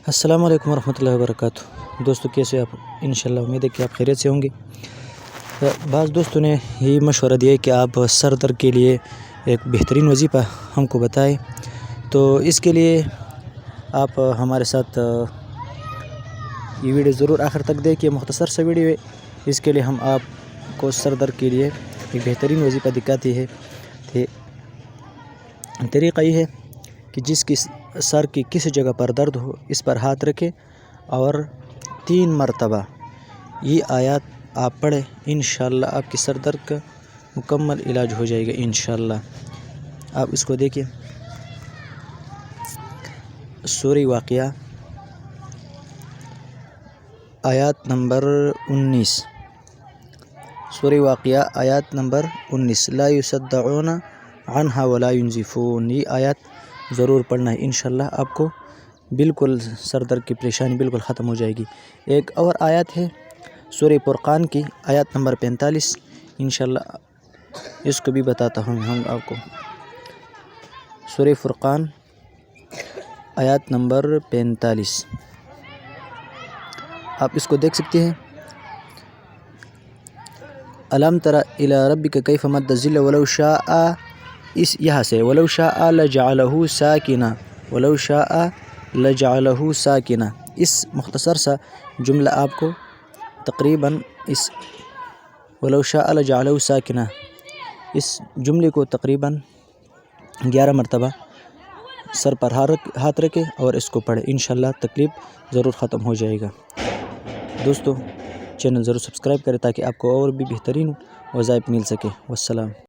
السلام علیکم ورحمۃ اللہ وبرکاتہ۔ دوستو کیسے آپ؟ انشاءاللہ امید ہے کہ آپ خیریت سے ہوں گے۔ بعض دوستوں نے یہ مشورہ دیا ہے کہ آپ سر درد کے لیے ایک بہترین وظیفہ ہم کو بتائیں، تو اس کے لیے آپ ہمارے ساتھ یہ ویڈیو ضرور آخر تک دیکھیے۔ مختصر سا ویڈیو ہے، اس کے لیے ہم آپ کو سر درد کے لیے ایک بہترین وظیفہ دکھاتی ہے۔ طریقہ یہ ہے کہ جس کی سر کی کسی جگہ پر درد ہو، اس پر ہاتھ رکھے اور 3 مرتبہ یہ آیات آپ پڑھیں، انشاءاللہ آپ کی سر درد کا مکمل علاج ہو جائے گا انشاءاللہ۔ آپ اس کو دیکھیں، سورہ واقعہ آیات نمبر 19، سورہ واقعہ آیات نمبر 19، لا یصدعون عنہا ولا ینزفون، یہ آیات ضرور پڑھنا ہے، انشاءاللہ آپ کو بالکل سر درد کی پریشانی بالکل ختم ہو جائے گی۔ ایک اور آیات ہے سورہ فرقان کی آیات نمبر 45، انشاءاللہ اس کو بھی بتاتا ہوں ہم آپ کو۔ سورہ فرقان آیات نمبر 45 آپ اس کو دیکھ سکتے ہیں۔ الم تر الی ربک کیف مد الظل ولو شاء، اس یہاں سے ولو شاء لجعلہ ساکنہ، ولو شاء لجعلہ ساکنہ، اس مختصر سا جملہ آپ کو تقریباً اس ولو شاء لجعلہ ساکنہ اس جملے کو تقریباً 11 مرتبہ سر پر ہاتھ رکھے اور اس کو پڑھے، انشاءاللہ تکلیف ضرور ختم ہو جائے گا۔ دوستو چینل ضرور سبسکرائب کریں تاکہ آپ کو اور بھی بہترین وظائف مل سکے۔ والسلام۔